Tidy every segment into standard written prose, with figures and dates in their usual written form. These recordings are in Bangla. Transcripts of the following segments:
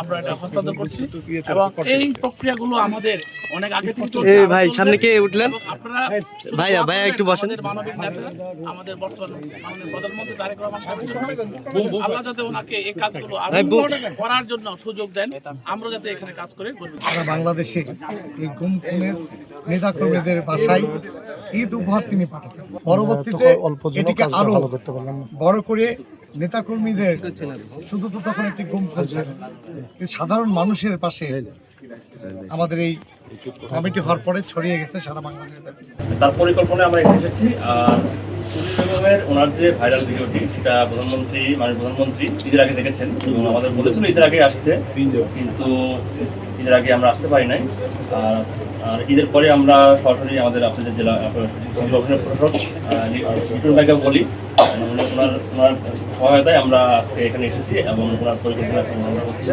আমরা এটা হস্তান্তর করছি এবং এই প্রক্রিয়াগুলো আমাদের অনেক আগে থেকে চলছে। ভাই সামনে কে উঠলেন? আপনারা ভাইয়া একটু বসেন। মানবিক নেতা আমাদের বর্তমান মাননীয় প্রধানমন্ত্রী তারেক রহমান সাহেবের জন্য আল্লাহ যাতে ওনাকে এই কাজগুলো আরো করার জন্য সুযোগ দেন, আমরা যাতে এখানে কাজ করে সারা বাংলাদেশে এই গুম খুনের নেতাকর্মীদের বাসায় ঈদ উপহার তিনি পাঠাতেন। পরবর্তীতে এটিকে আরো বড় করে নেতাকর্মীদের শুধু তো তখন একটি গুম খুনছে সাধারণ মানুষের পাশে আমাদের এই কমিটি হওয়ার পরে ছড়িয়ে গেছে সারা বাংলাদেশে। তার পরিকল্পনায় আমরা এখানে এসেছি। আর বেগমের ওনার যে ভাইরাল ভিডিওটি সেটা মাননীয় প্রধানমন্ত্রী ঈদের আগে দেখেছেন এবং আমাদের বলেছিল ঈদের আগে আসতে, কিন্তু ঈদের আগে আমরা আসতে পারি নাই। আর ঈদের পরে আমরা সরাসরি আমাদের আপনাদের জেলা প্রশাসক লিটন ভাইকে বলি, ওনার সহায়তায় আমরা আজকে এখানে এসেছি এবং ওনার পরিকল্পনা সম্পন্ন হচ্ছে।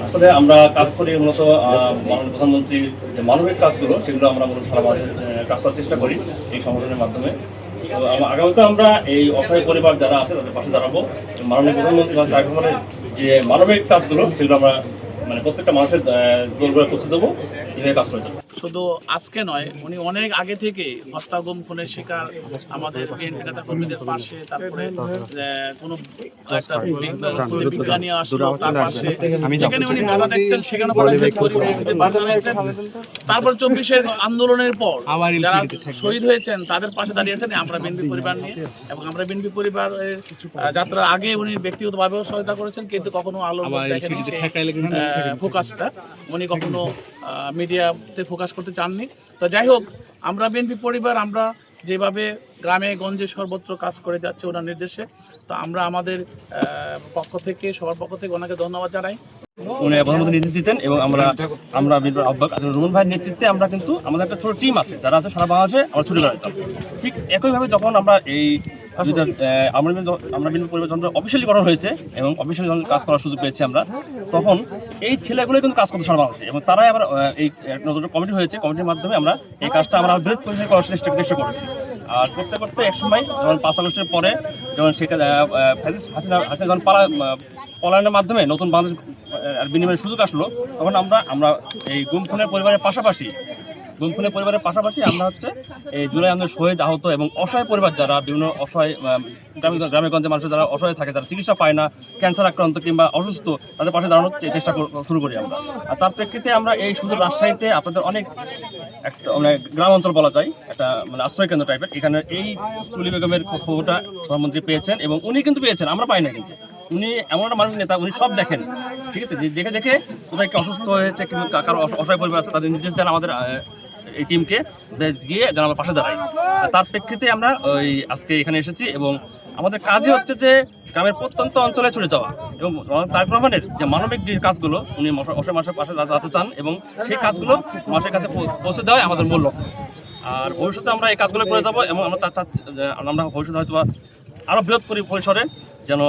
আসলে আমরা কাজ করি মূলত মাননীয় প্রধানমন্ত্রীর যে মানবিক কাজগুলো সেগুলো আমরা মূলত সারা বাংলাদেশে কাজ করার চেষ্টা করি এই সংগঠনের মাধ্যমে। আগামীতে আমরা এই অসহায় পরিবার যারা আছে তাদের পাশে দাঁড়াবো। মাননীয় প্রধানমন্ত্রী তারেক রহমানের যে মানবিক কাজগুলো সেগুলো আমরা প্রত্যেকটা মানুষের দোল করে পৌঁছে দেবো, এইভাবে কাজ করে যাবো। শুধু আজকে নয়, উনি অনেক আগে থেকে হত্যা গুম খুনের শিকার আমাদের বিএনপি নেতা কর্মীদের পাশে, তারপরে কোনো একটা বিজ্ঞানী আসলো তার পাশে, যেখানে উনি বাধা দেখছেন সেখানে বাধা দিয়েছেন। তারপর 24-এর আন্দোলনের পর যারা শহীদ হয়েছেন তাদের পাশে দাঁড়িয়েছেন আমরা বিএনপি পরিবার নিয়ে, এবং আমরা বিএনপি পরিবারের যাত্রার আগে উনি ব্যক্তিগতভাবেও সহায়তা করেছেন, কিন্তু কখনো আলো দেখেনি ফোকাসটা, উনি কখনো মিডিয়াতে ফোকাস করতে চাননি। তো যাই হোক, আমরা বিএনপি পরিবার আমরা যেভাবে গ্রামে গঞ্জে সর্বত্র কাজ করে যাচ্ছে ওনার নির্দেশে, তো আমরা আমাদের পক্ষ থেকে সবার পক্ষ থেকে ওনাকে ধন্যবাদ জানাই। উনি প্রধানমন্ত্রী নির্দেশ দিতেন এবং আমরা রুমন ভাইয়ের নেতৃত্বে আমরা কিন্তু আমাদের একটা ছোট টিম আছে যারা আছে সারা বাংলাদেশে আমরা ছুটি বেড়াতাম। ঠিক একইভাবে যখন আমরা এই আমরা বিএনপি পরিবার যখন অফিসিয়ালি করা হয়েছে এবং অফিসিয়ালি যখন কাজ করার সুযোগ পেয়েছি আমরা, তখন এই ছেলেগুলো কিন্তু কাজ করতে সারা বাংলাদেশে, এবং তারাই আবার এই নতুন কমিটি হয়েছে, কমিটির মাধ্যমে আমরা এই কাজটা আমরা বৃহৎ পরিসরে করার চেষ্টা করেছি। আর করতে করতে একসময় যখন 5 আগস্টের পরে যখন হাসিনা যখন পলায়নের মাধ্যমে নতুন বাংলাদেশ বিনিময়ের সুযোগ আসলো, তখন আমরা এই গুম খুনের পরিবারের পাশাপাশি আমরা হচ্ছে এই জুলাই আন্দোলন শহীদ আহত এবং অসহায় পরিবার যারা বিভিন্ন অসহায় গ্রামে গঞ্জে মানুষের যারা অসহায় থাকে, যারা চিকিৎসা পায় না, ক্যান্সার আক্রান্ত কিংবা অসুস্থ, তাদের পাশে দাঁড়ানোর চেষ্টা শুরু করি আমরা। আর তার প্রেক্ষিতে আমরা এই শুধু রাজশাহীতে আপনাদের অনেক একটা গ্রাম অঞ্চল বলা যায়, একটা আশ্রয় কেন্দ্র টাইপের, এখানে এই তুলি বেগমের খবরটা প্রধানমন্ত্রী পেয়েছেন এবং উনি কিন্তু পেয়েছেন, আমরা পাই না। কিন্তু উনি এমন একটা মানবিক নেতা, উনি সব দেখেন, ঠিক আছে, দেখে কোথায় কি অসুস্থ হয়েছে কিংবা কারো অসহায় পরিবার আছে, তাদের নির্দেশ দেন আমাদের এই টিমকে গিয়ে যেন আমরা পাশে দাঁড়াই। তার প্রেক্ষিতে আমরা আজকে এখানে এসেছি এবং আমাদের কাজই হচ্ছে যে গ্রামের প্রত্যন্ত অঞ্চলে ছুটে যাওয়া এবং তারেক রহমানের যে মানবিক যে কাজগুলো উনি অসহায় মানুষের পাশে দাঁড়াতে চান এবং সেই কাজগুলো মানুষের কাছে পৌঁছে দেওয়াই আমাদের মূল লক্ষ্য। আর ভবিষ্যতে আমরা এই কাজগুলো করে যাবো এবং আমরা ভবিষ্যতে হয়তো আরও বৃহৎ পরিসরে যেন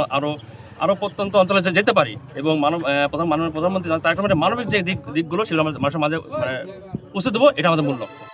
আরও প্রত্যন্ত অঞ্চলে যেতে পারি এবং মাননীয় প্রধানমন্ত্রী তারেক রহমানের মানবিক যে দিকগুলো সেগুলো আমাদের মানুষের মাঝে পৌঁছে দেবো, এটা আমাদের মূল লক্ষ্য।